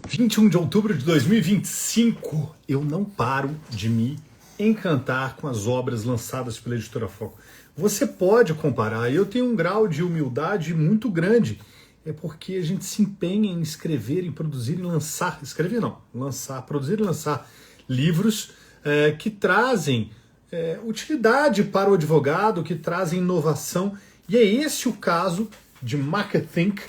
21 de outubro de 2025, eu não paro de me encantar com as obras lançadas pela Editora Foco. Você pode comparar, eu tenho um grau de humildade muito grande, é porque a gente se empenha em escrever, em produzir e lançar, escrever não, lançar, produzir e lançar livros que trazem utilidade para o advogado, que trazem inovação, e é esse o caso de Market Think,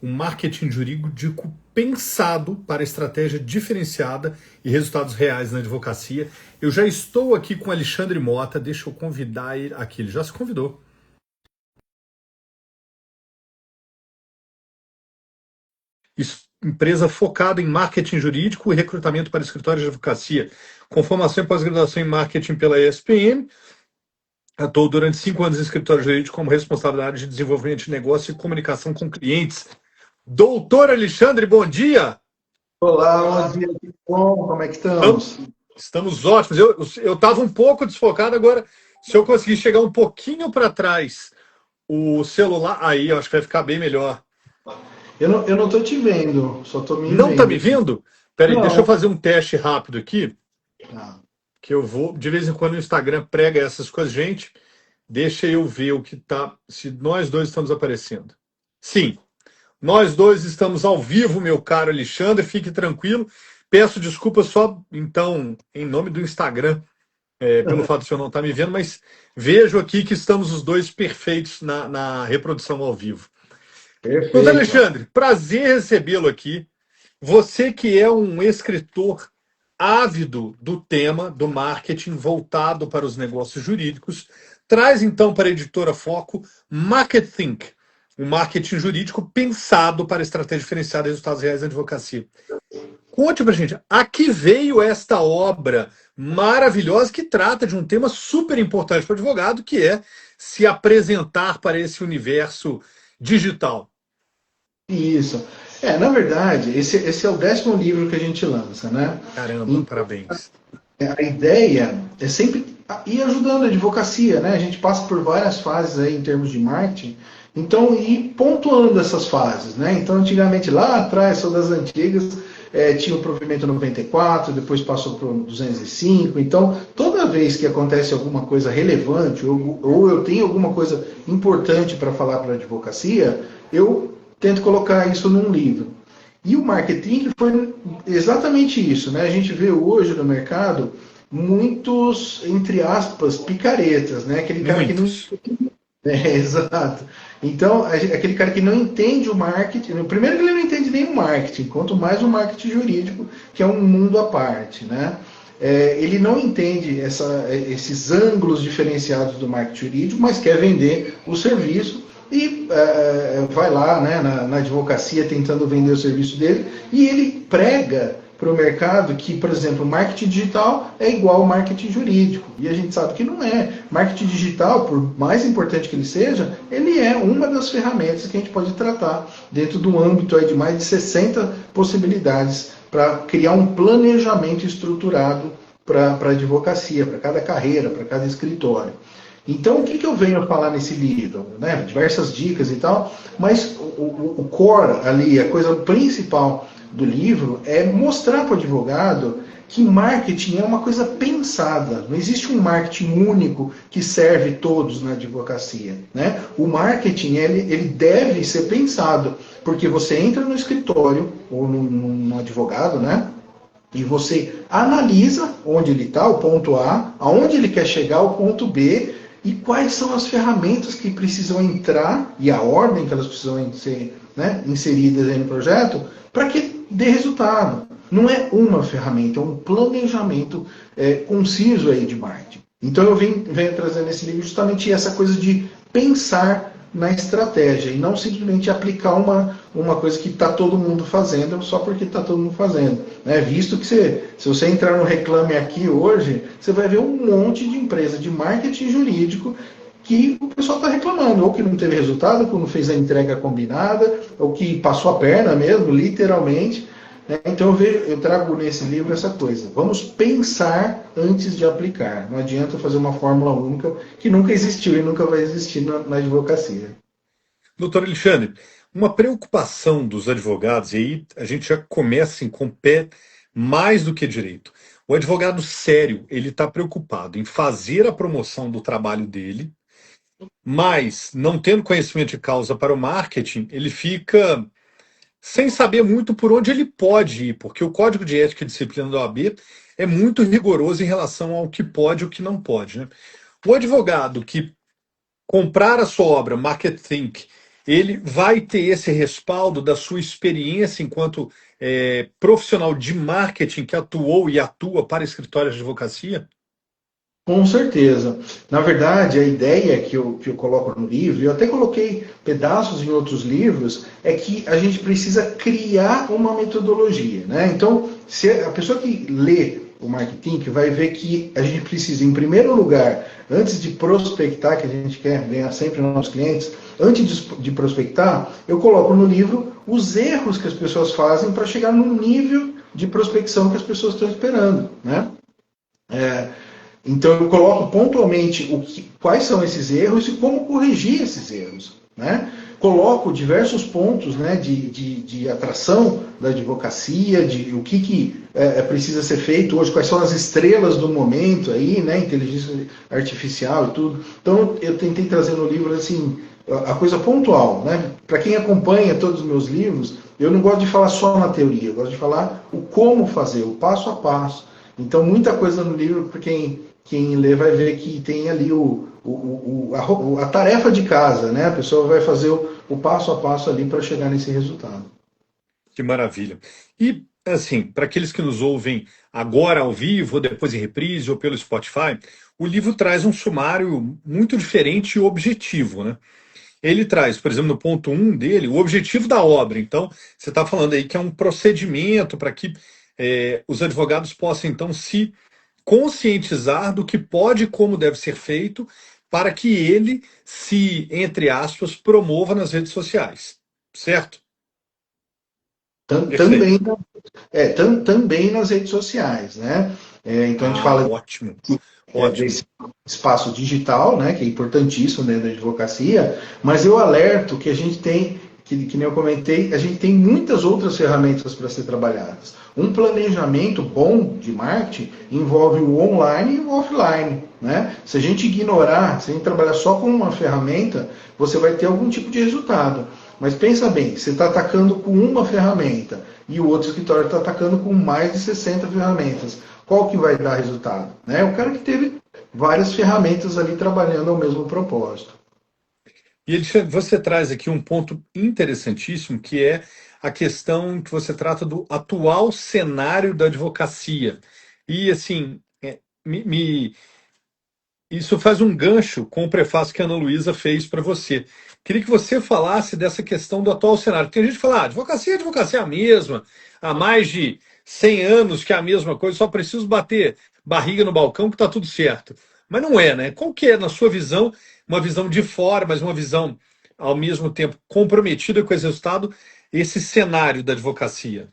um marketing jurídico pensado para estratégia diferenciada e resultados reais na advocacia. Eu já estou aqui com Alexandre Mota, deixa eu convidar ele aqui, ele já se convidou. Empresa focada em marketing jurídico e recrutamento para escritórios de advocacia, com formação e pós-graduação em marketing pela ESPM. Atuou durante 5 anos em escritório jurídico como responsabilidade de desenvolvimento de negócio e comunicação com clientes. Doutor Alexandre, bom dia! Olá, bom dia, que bom, como é que estamos? Estamos ótimos. Eu estava um pouco desfocado, agora, se eu conseguir chegar um pouquinho para trás, o celular, aí eu acho que vai ficar bem melhor. Eu não estou te vendo, só estou me Não está vendo me aqui. vendo? Peraí, deixa eu Não. fazer um teste rápido aqui, Ah, que eu vou, de vez em quando o Instagram prega essas coisas. Gente, deixa eu ver o que tá, se nós dois estamos aparecendo. Sim, nós dois estamos ao vivo, meu caro Alexandre, fique tranquilo. Peço desculpas só, então, em nome do Instagram, pelo fato de o senhor não estar me vendo, mas vejo aqui que estamos os dois perfeitos na reprodução ao vivo. Doutor perfeito. Alexandre, prazer recebê-lo aqui. Você que é um escritor ávido do tema do marketing voltado para os negócios jurídicos, traz então para a editora Foco Market Think, um marketing jurídico pensado para estratégia diferenciada e resultados reais na advocacia. Conte pra gente, a que veio esta obra maravilhosa que trata de um tema super importante para o advogado, que é se apresentar para esse universo digital. Isso. Na verdade, esse é o 10º livro que a gente lança, né? Caramba, Então, parabéns. a ideia é sempre ir ajudando a advocacia, né? A gente passa por várias fases aí em termos de marketing, então ir pontuando essas fases, né? Então, antigamente, lá atrás, sou das antigas, tinha o provimento 94, depois passou para o 205. Então, toda vez que acontece alguma coisa relevante, ou eu tenho alguma coisa importante para falar para a advocacia, eu tento colocar isso num livro. E o marketing foi exatamente isso, né? A gente vê hoje no mercado muitos, entre aspas, picaretas, né? Aquele cara que não. Muitos. Exato. Então, aquele cara que não entende o marketing, primeiro que ele não entende nem o marketing, quanto mais o marketing jurídico, que é um mundo à parte, né? Ele não entende esses ângulos diferenciados do marketing jurídico, mas quer vender o serviço e vai lá, né, na advocacia tentando vender o serviço dele, e ele prega para o mercado que, por exemplo, marketing digital é igual ao marketing jurídico. E a gente sabe que não é. Marketing digital, por mais importante que ele seja, ele é uma das ferramentas que a gente pode tratar dentro do âmbito aí de mais de 60 possibilidades para criar um planejamento estruturado para a advocacia, para cada carreira, para cada escritório. Então, o que eu venho falar nesse livro? Né? Diversas dicas e tal, mas o core ali, a coisa principal do livro é mostrar para o advogado que marketing é uma coisa pensada. Não existe um marketing único que serve todos na advocacia. Né? O marketing ele deve ser pensado, porque você entra no escritório ou no advogado, né? E você analisa onde ele está, o ponto A, aonde ele quer chegar, o ponto B, e quais são as ferramentas que precisam entrar e a ordem que elas precisam ser, né, inseridas aí no projeto para que dê resultado. Não é uma ferramenta, é um planejamento conciso aí de marketing. Então eu venho trazendo nesse livro justamente essa coisa de pensar na estratégia e não simplesmente aplicar uma coisa que está todo mundo fazendo só porque está todo mundo fazendo. Né? Visto que se você entrar no Reclame Aqui hoje, você vai ver um monte de empresa de marketing jurídico que o pessoal está reclamando, ou que não teve resultado, ou não fez a entrega combinada, ou que passou a perna mesmo, literalmente. Então eu trago nesse livro essa coisa. Vamos pensar antes de aplicar. Não adianta fazer uma fórmula única que nunca existiu e nunca vai existir na advocacia. Doutor Alexandre, uma preocupação dos advogados, e aí a gente já começa assim, com o pé mais do que direito. O advogado sério, ele está preocupado em fazer a promoção do trabalho dele, mas não tendo conhecimento de causa para o marketing, ele fica sem saber muito por onde ele pode ir, porque o Código de Ética e Disciplina da OAB é muito rigoroso em relação ao que pode e o que não pode, né? O advogado que comprar a sua obra, Market Think, ele vai ter esse respaldo da sua experiência enquanto profissional de marketing que atuou e atua para escritórios de advocacia? Com certeza. Na verdade, a ideia que eu coloco no livro, e eu até coloquei pedaços em outros livros, é que a gente precisa criar uma metodologia, né? Então, se a pessoa que lê o marketing que vai ver que a gente precisa, em primeiro lugar, antes de prospectar, que a gente quer ganhar sempre nossos clientes, antes de prospectar, eu coloco no livro os erros que as pessoas fazem para chegar no nível de prospecção que as pessoas estão esperando, né? Então eu coloco pontualmente quais são esses erros e como corrigir esses erros, né? Coloco diversos pontos, né, de atração da advocacia, de o que precisa ser feito hoje, quais são as estrelas do momento aí, né, inteligência artificial e tudo. Então eu tentei trazer no livro assim a coisa pontual, né? Para quem acompanha todos os meus livros, eu não gosto de falar só na teoria, eu gosto de falar o como fazer, o passo a passo. Então muita coisa no livro para quem lê vai ver que tem ali a tarefa de casa, né? A pessoa vai fazer o passo a passo ali para chegar nesse resultado. Que maravilha. E, assim, para aqueles que nos ouvem agora ao vivo, ou depois em reprise, ou pelo Spotify, o livro traz um sumário muito diferente e objetivo, né? Ele traz, por exemplo, no ponto um dele, o objetivo da obra. Então, você está falando aí que é um procedimento para que os advogados possam, então, se conscientizar do que pode e como deve ser feito para que ele se, entre aspas, promova nas redes sociais. Certo? Perfeito. Também, também nas redes sociais, né? Então a gente Ah, fala ótimo, ótimo. desse espaço digital, né, que é importantíssimo dentro da advocacia, mas eu alerto que a gente tem, que nem eu comentei, a gente tem muitas outras ferramentas para ser trabalhadas. Um planejamento bom de marketing envolve o online e o offline, né? Se a gente ignorar, se a gente trabalhar só com uma ferramenta, você vai ter algum tipo de resultado. Mas pensa bem, você está atacando com uma ferramenta e o outro escritório está atacando com mais de 60 ferramentas. Qual que vai dar resultado? Né? O cara que teve várias ferramentas ali trabalhando ao mesmo propósito. E você traz aqui um ponto interessantíssimo, que é a questão que você trata do atual cenário da advocacia. E, assim, isso faz um gancho com o prefácio que a Ana Luísa fez para você. Queria que você falasse dessa questão do atual cenário. Tem gente que fala, advocacia é a mesma, há mais de 100 anos que é a mesma coisa, só preciso bater barriga no balcão que está tudo certo. Mas não é, né? Qual que é, na sua visão, uma visão de fora, mas uma visão, ao mesmo tempo, comprometida com esse resultado, esse cenário da advocacia?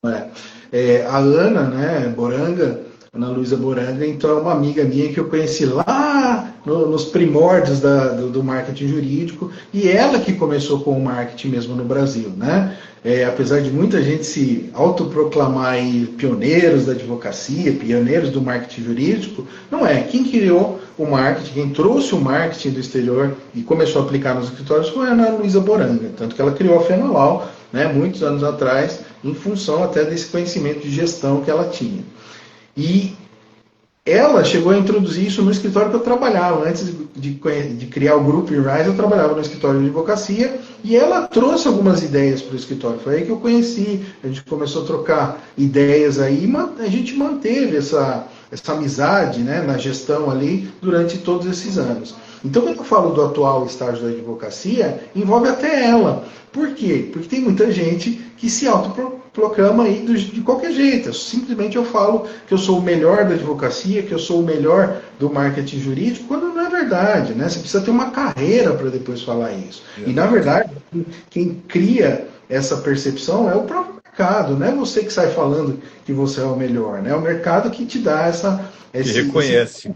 A Ana, né, Boranga, Ana Luísa Boranga, então é uma amiga minha que eu conheci lá nos primórdios do marketing jurídico, e ela que começou com o marketing mesmo no Brasil, né? Apesar de muita gente se autoproclamar aí pioneiros da advocacia, pioneiros do marketing jurídico, não é. Quem criou o marketing, quem trouxe o marketing do exterior e começou a aplicar nos escritórios foi a Ana Luísa Boranga, tanto que ela criou a Fenolau, né, muitos anos atrás, em função até desse conhecimento de gestão que ela tinha. E ela chegou a introduzir isso no escritório que eu trabalhava. Antes de criar o grupo Rise, eu trabalhava no escritório de advocacia e ela trouxe algumas ideias para o escritório. Foi aí que eu conheci, a gente começou a trocar ideias aí, a gente manteve essa amizade, né, na gestão ali durante todos esses anos. Então, quando eu falo do atual estágio da advocacia, envolve até ela. Por quê? Porque tem muita gente que se autoproclama aí de qualquer jeito. Simplesmente eu falo que eu sou o melhor da advocacia, que eu sou o melhor do marketing jurídico, quando não é verdade, né? Você precisa ter uma carreira para depois falar isso. E, na verdade, quem cria essa percepção é o próprio mercado, não é você que sai falando que você é o melhor, né? É o mercado que te dá Que reconhece.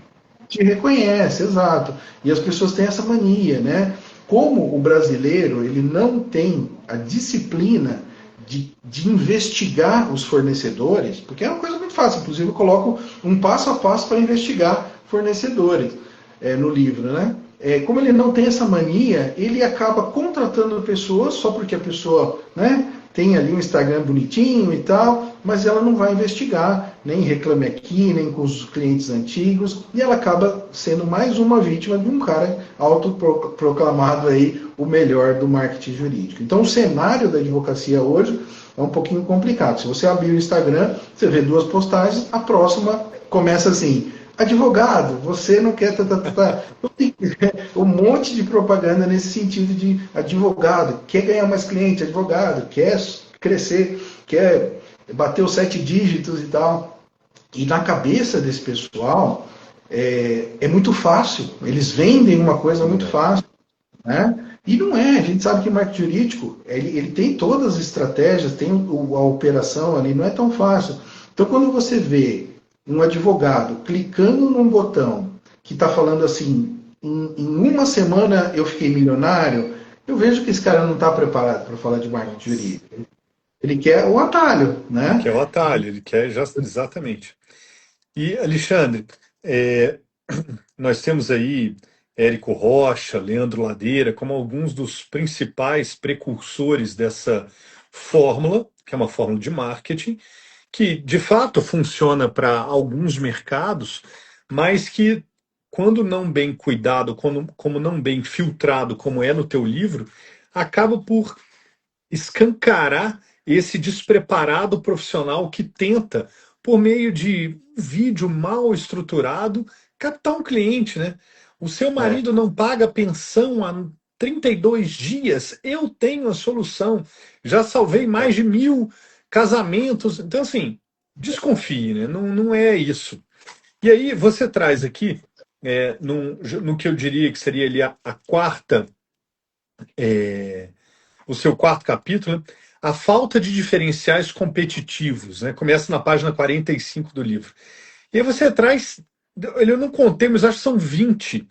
te reconhece, exato. E as pessoas têm essa mania, né? como o brasileiro ele não tem a disciplina de investigar os fornecedores, porque é uma coisa muito fácil, inclusive eu coloco um passo a passo para investigar fornecedores no livro, né? Como ele não tem essa mania, ele acaba contratando pessoas só porque a pessoa, né, tem ali um Instagram bonitinho e tal, mas ela não vai investigar, nem Reclame Aqui, nem com os clientes antigos, e ela acaba sendo mais uma vítima de um cara autoproclamado aí o melhor do marketing jurídico. Então o cenário da advocacia hoje é um pouquinho complicado. Se você abrir o Instagram, você vê 2 postagens, a próxima começa assim: advogado, você não quer... Um monte de propaganda nesse sentido de advogado, quer ganhar mais cliente, advogado, quer crescer, quer bater os 7 dígitos e tal. E na cabeça desse pessoal é muito fácil, eles vendem uma coisa muito fácil, né? E não é, a gente sabe que o marketing jurídico, ele tem todas as estratégias, tem a operação ali, não é tão fácil. Então quando você vê um advogado clicando num botão que está falando assim, em uma semana eu fiquei milionário, eu vejo que esse cara não está preparado para falar de marketing jurídico. Ele quer o atalho, né? Ele quer o atalho, ele quer exatamente. E, Alexandre, nós temos aí Érico Rocha, Leandro Ladeira, como alguns dos principais precursores dessa fórmula, que é uma fórmula de marketing, que de fato funciona para alguns mercados, mas que, quando não bem cuidado, como não bem filtrado, como é no teu livro, acaba por escancarar esse despreparado profissional que tenta, por meio de vídeo mal estruturado, captar um cliente, né? O seu marido não paga pensão há 32 dias, eu tenho a solução. Já salvei mais de 1000 casamentos. Então, assim, desconfie, né? Não é isso. E aí você traz aqui, no que eu diria que seria ali a quarta, o seu quarto capítulo, né? A falta de diferenciais competitivos, né? Começa na página 45 do livro. E aí você traz, eu não contei, mas acho que são 20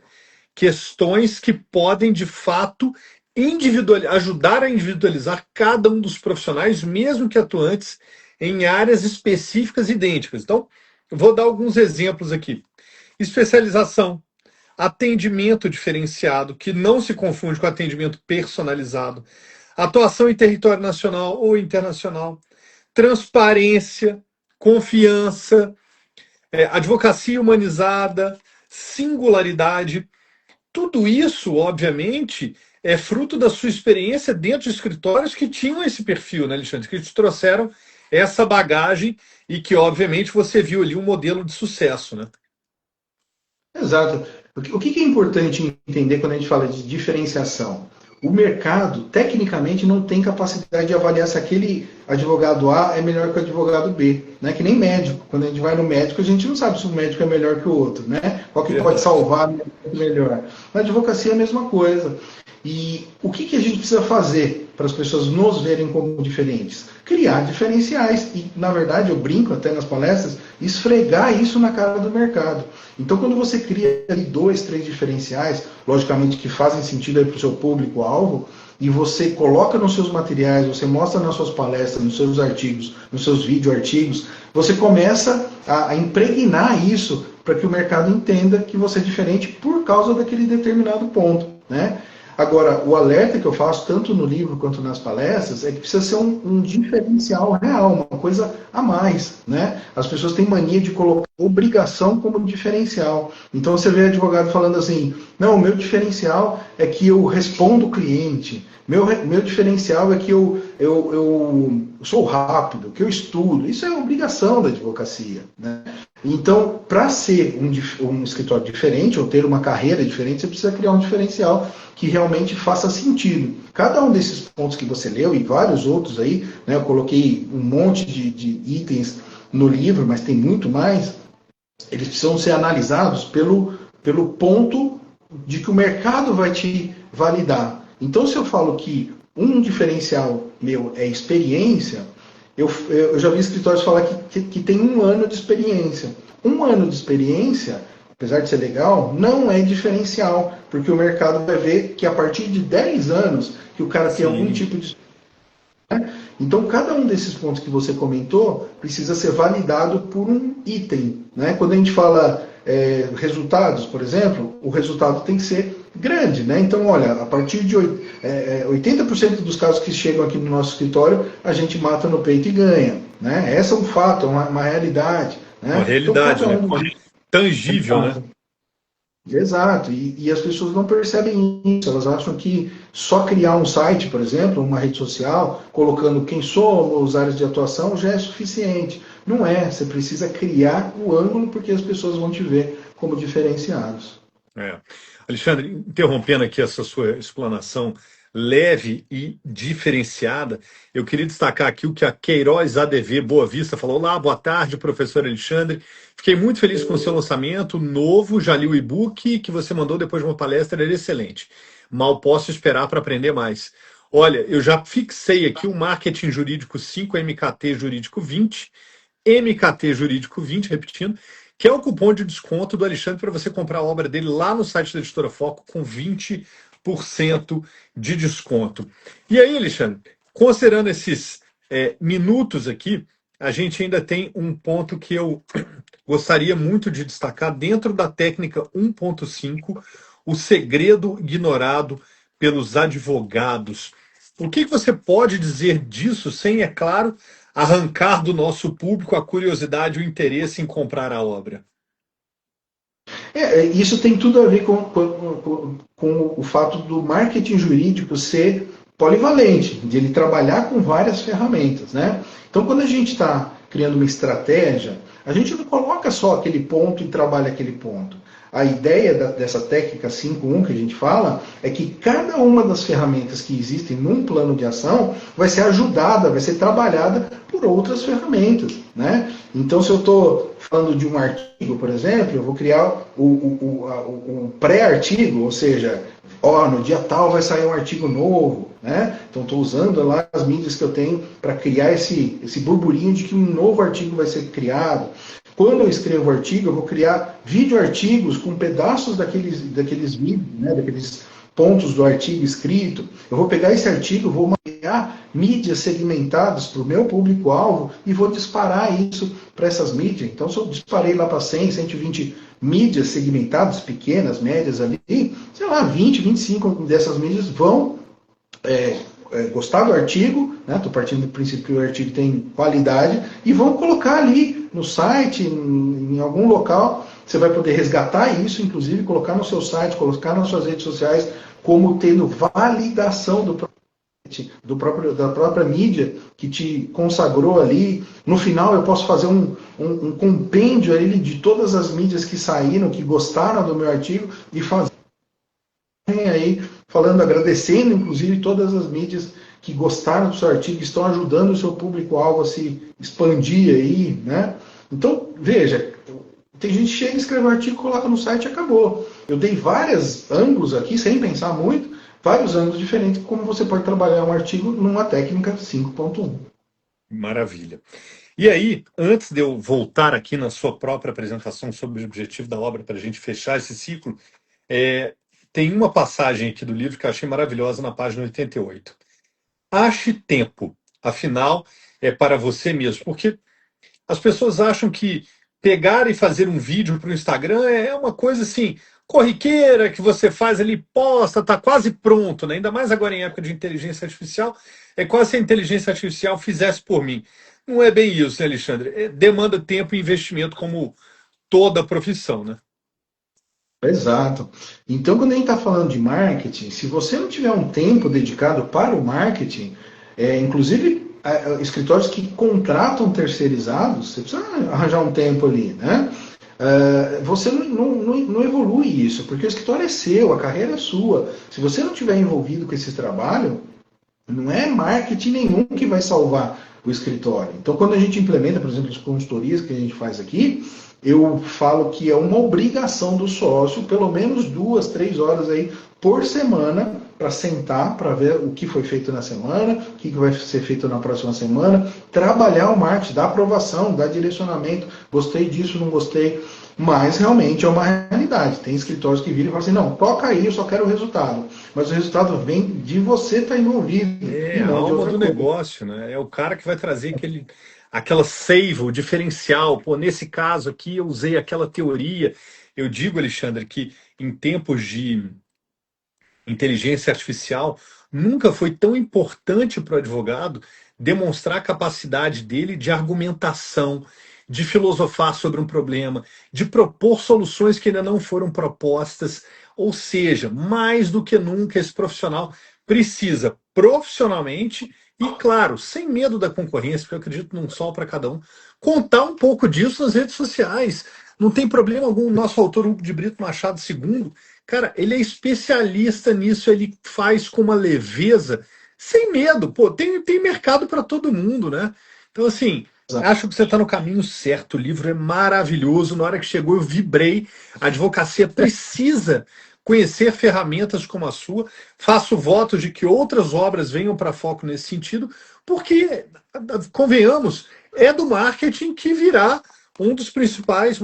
questões que podem, de fato, ajudar a individualizar cada um dos profissionais, mesmo que atuantes em áreas específicas idênticas. Então, eu vou dar alguns exemplos aqui. Especialização, atendimento diferenciado, que não se confunde com atendimento personalizado, atuação em território nacional ou internacional, transparência, confiança, advocacia humanizada, singularidade. Tudo isso, obviamente, é fruto da sua experiência dentro de escritórios que tinham esse perfil, né, Alexandre? Que te trouxeram essa bagagem e que, obviamente, você viu ali um modelo de sucesso, né? Exato. O que é importante entender quando a gente fala de diferenciação? O mercado, tecnicamente, não tem capacidade de avaliar se aquele advogado A é melhor que o advogado B. Né? Que nem médico. Quando a gente vai no médico, a gente não sabe se um médico é melhor que o outro. Né? Qual que pode salvar melhor. Na advocacia é a mesma coisa. E o que a gente precisa fazer para as pessoas nos verem como diferentes? Criar diferenciais. E, na verdade, eu brinco até nas palestras, esfregar isso na cara do mercado. Então, quando você cria ali 2, 3 diferenciais, logicamente que fazem sentido para o seu público-alvo, e você coloca nos seus materiais, você mostra nas suas palestras, nos seus artigos, nos seus vídeo-artigos, você começa a impregnar isso para que o mercado entenda que você é diferente por causa daquele determinado ponto, né? Agora, o alerta que eu faço, tanto no livro quanto nas palestras, é que precisa ser um diferencial real, uma coisa a mais, né? As pessoas têm mania de colocar obrigação como diferencial. Então você vê advogado falando assim, não, o meu diferencial é que eu respondo o cliente, meu diferencial é que eu sou rápido, que eu estudo. Isso é obrigação da advocacia, né? Então, para ser um escritório diferente, ou ter uma carreira diferente, você precisa criar um diferencial que realmente faça sentido. Cada um desses pontos que você leu, e vários outros aí, né, eu coloquei um monte de itens no livro, mas tem muito mais, eles precisam ser analisados pelo ponto de que o mercado vai te validar. Então, se eu falo que um diferencial meu é experiência, eu já vi escritórios falar que tem 1 ano de experiência. 1 ano de experiência apesar de ser legal, não é diferencial, porque o mercado vai ver que a partir de 10 anos que o cara tem algum tipo de... Então, cada um desses pontos que você comentou precisa ser validado por um item. Né? Quando a gente fala resultados, por exemplo, o resultado tem que ser grande. Né? Então, olha, a partir de 80% dos casos que chegam aqui no nosso escritório, a gente mata no peito e ganha. Né? Essa é um fato, é uma realidade. Né? Uma realidade, então, né? Tangível, né? Exato, e as pessoas não percebem isso, elas acham que só criar um site, por exemplo, uma rede social, colocando quem somos, áreas de atuação, já é suficiente. Não é, você precisa criar o ângulo porque as pessoas vão te ver como diferenciados. Alexandre, interrompendo aqui essa sua explanação leve e diferenciada, eu queria destacar aqui o que a Queiroz ADV Boa Vista falou. Olá, boa tarde, professor Alexandre. Fiquei muito feliz com o seu lançamento novo, já li o e-book que você mandou depois de uma palestra, ele é excelente. Mal posso esperar para aprender mais. Olha, eu já fixei aqui o Marketing Jurídico 5, MKT Jurídico 20, MKT Jurídico 20, repetindo, que é o cupom de desconto do Alexandre para você comprar a obra dele lá no site da Editora Foco com 20% de desconto. E aí, Alexandre, considerando esses minutos aqui, a gente ainda tem um ponto que eu gostaria muito de destacar dentro da técnica 1.5, o segredo ignorado pelos advogados. O que você pode dizer disso sem, é claro, arrancar do nosso público a curiosidade e o interesse em comprar a obra? Isso tem tudo a ver com o fato do marketing jurídico ser polivalente, de ele trabalhar com várias ferramentas. Né? Então, quando a gente está criando uma estratégia, a gente não coloca só aquele ponto e trabalha aquele ponto. A ideia dessa técnica 5.1 que a gente fala é que cada uma das ferramentas que existem num plano de ação vai ser ajudada, vai ser trabalhada por outras ferramentas. Né? Então, se eu estou falando de um artigo, por exemplo, eu vou criar o pré-artigo, ou seja, no dia tal vai sair um artigo novo. Né? Então, estou usando lá as mídias que eu tenho para criar esse burburinho de que um novo artigo vai ser criado. Quando eu escrevo artigo, eu vou criar vídeo-artigos com pedaços daqueles vídeos, né, daqueles pontos do artigo escrito. Eu vou pegar esse artigo, vou criar mídias segmentadas para o meu público-alvo e vou disparar isso para essas mídias. Então, se eu disparei lá para 100, 120 mídias segmentadas, pequenas, médias ali, sei lá, 20, 25 dessas mídias vão gostar do artigo, estou partindo do princípio que o artigo tem qualidade, e vão colocar ali no site, em algum local, você vai poder resgatar isso, inclusive colocar no seu site, colocar nas suas redes sociais, como tendo validação da própria mídia que te consagrou ali. No final eu posso fazer um compêndio ali de todas as mídias que saíram, que gostaram do meu artigo, e fazer aí falando, agradecendo inclusive todas as mídias que gostaram do seu artigo, que estão ajudando o seu público-alvo a se expandir aí, né? Então, veja, tem gente que chega, escreve um artigo, coloca no site e acabou. Eu dei vários ângulos aqui, sem pensar muito, vários ângulos diferentes, como você pode trabalhar um artigo numa técnica 5.1. Maravilha. E aí, antes de eu voltar aqui na sua própria apresentação sobre o objetivo da obra, para a gente fechar esse ciclo, tem uma passagem aqui do livro que eu achei maravilhosa na página 88. Ache tempo, afinal, é para você mesmo. Porque as pessoas acham que pegar e fazer um vídeo para o Instagram é uma coisa assim, corriqueira, que você faz ali, posta, está quase pronto, né? Ainda mais agora em época de inteligência artificial, é quase se a inteligência artificial fizesse por mim. Não é bem isso, né, Alexandre? Demanda tempo e investimento como toda profissão, né? Exato. Então, quando a gente está falando de marketing, se você não tiver um tempo dedicado para o marketing, inclusive escritórios que contratam terceirizados, você precisa arranjar um tempo ali, né? Você não evolui isso, porque o escritório é seu, a carreira é sua. Se você não estiver envolvido com esse trabalho, não é marketing nenhum que vai salvar o escritório. Então, quando a gente implementa, por exemplo, as consultorias que a gente faz aqui, eu falo que é uma obrigação do sócio, pelo menos 2, 3 horas aí por semana, para sentar, para ver o que foi feito na semana, o que vai ser feito na próxima semana, trabalhar o marketing, dar aprovação, dar direcionamento, gostei disso, não gostei. Mas realmente é uma realidade. Tem escritórios que viram e falam assim, não, toca aí, eu só quero o resultado. Mas o resultado vem de você estar envolvido É e a não de alma outra do coisa. negócio, né? É o cara que vai trazer aquela seiva, o diferencial. Pô, nesse caso aqui eu usei aquela teoria. Eu digo, Alexandre, que em tempos de inteligência artificial, nunca foi tão importante para o advogado demonstrar a capacidade dele de argumentação, de filosofar sobre um problema, de propor soluções que ainda não foram propostas. Ou seja, mais do que nunca, esse profissional precisa profissionalmente e, claro, sem medo da concorrência, porque eu acredito num sol para cada um, contar um pouco disso nas redes sociais. Não tem problema algum. O nosso autor Hugo de Brito Machado II, cara, ele é especialista nisso, ele faz com uma leveza, sem medo. Pô, tem mercado para todo mundo, né? Então, assim, acho que você está no caminho certo. O livro é maravilhoso. Na hora que chegou, eu vibrei. A advocacia precisa conhecer ferramentas como a sua. Faço votos de que outras obras venham para foco nesse sentido, porque, convenhamos, é do marketing que virá uma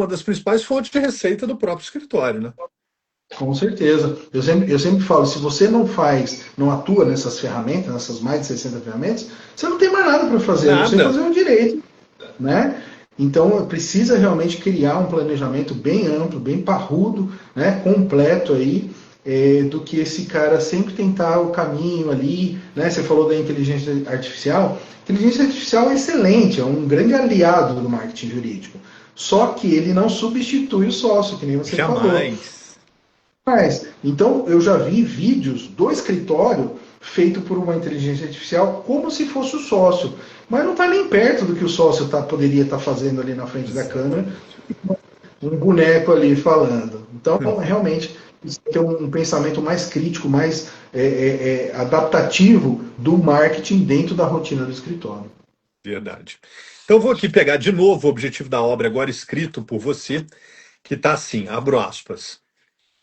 das principais fontes de receita do próprio escritório, né? Com certeza. Eu sempre falo, se você não faz, não atua nessas ferramentas, nessas mais de 60 ferramentas, você não tem mais nada para fazer, a não ser Nada. fazer o direito, né? Então precisa realmente criar um planejamento bem amplo, bem parrudo, né? Completo aí, do que esse cara sempre tentar o caminho ali, né? Você falou da inteligência artificial. A inteligência artificial é excelente, é um grande aliado do marketing jurídico. Só que ele não substitui o sócio, que nem você falou. Jamais. Mas, então, eu já vi vídeos do escritório feito por uma inteligência artificial como se fosse o sócio. Mas não está nem perto do que o sócio poderia estar fazendo ali na frente da câmera, Exatamente. um boneco ali falando. Então, realmente, tem um pensamento mais crítico, mais adaptativo do marketing dentro da rotina do escritório. Verdade. Então, vou aqui pegar de novo o objetivo da obra, agora escrito por você, que está assim, abro aspas.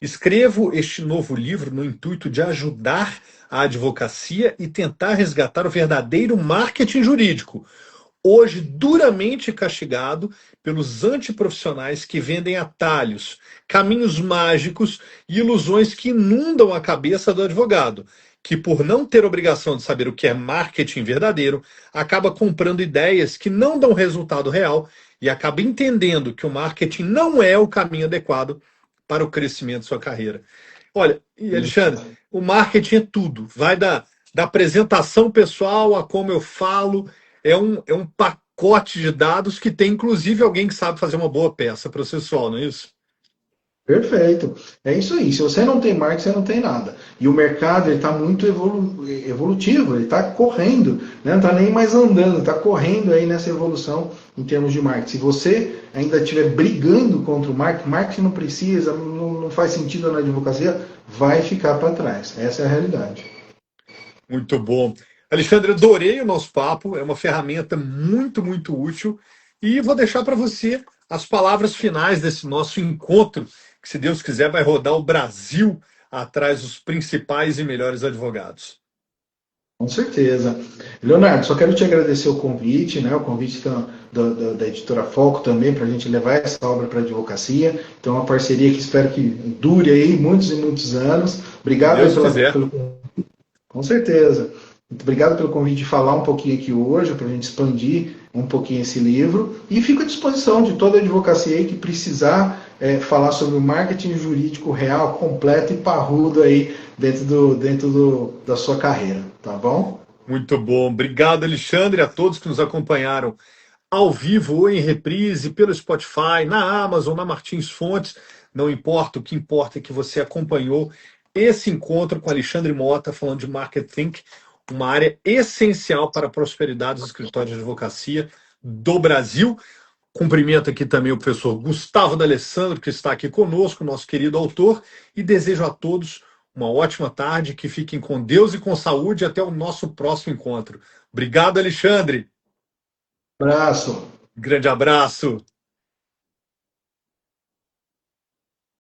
Escrevo este novo livro no intuito de ajudar a advocacia e tentar resgatar o verdadeiro marketing jurídico, hoje duramente castigado pelos antiprofissionais que vendem atalhos, caminhos mágicos e ilusões que inundam a cabeça do advogado, que, por não ter obrigação de saber o que é marketing verdadeiro, acaba comprando ideias que não dão resultado real e acaba entendendo que o marketing não é o caminho adequado para o crescimento de sua carreira. Olha, e Alexandre, o marketing é tudo. Vai da apresentação pessoal a como eu falo, é um pacote de dados que tem, inclusive, alguém que sabe fazer uma boa peça processual, não é isso? Perfeito. É isso aí. Se você não tem marketing, você não tem nada. E o mercado está muito evolutivo, ele está correndo, né? Não está nem mais andando, está correndo aí nessa evolução em termos de marketing. Se você ainda estiver brigando contra o marketing não precisa, não faz sentido na advocacia, vai ficar para trás. Essa é a realidade. Muito bom. Alexandre, adorei o nosso papo, é uma ferramenta muito, muito útil. E vou deixar para você as palavras finais desse nosso encontro, que, se Deus quiser, vai rodar o Brasil atrás dos principais e melhores advogados. Com certeza. Leonardo, só quero te agradecer o convite, né? O convite da editora Foco também, para a gente levar essa obra para a advocacia. Então, uma parceria que espero que dure aí muitos e muitos anos. Se Obrigado aí Deus quiser. pelo. Com certeza. Muito obrigado pelo convite de falar um pouquinho aqui hoje, para a gente expandir um pouquinho esse livro. E fico à disposição de toda a advocacia aí que precisar falar sobre o marketing jurídico real, completo e parrudo aí da sua carreira. Tá bom? Muito bom. Obrigado, Alexandre, a todos que nos acompanharam ao vivo ou em reprise, pelo Spotify, na Amazon, na Martins Fontes. Não importa, o que importa é que você acompanhou esse encontro com Alexandre Mota, falando de Market Think, uma área essencial para a prosperidade dos escritórios de advocacia do Brasil. Cumprimento aqui também o professor Gustavo D'Alessandro, que está aqui conosco, nosso querido autor, e desejo a todos uma ótima tarde, que fiquem com Deus e com saúde, até o nosso próximo encontro. Obrigado, Alexandre. Abraço. Grande abraço.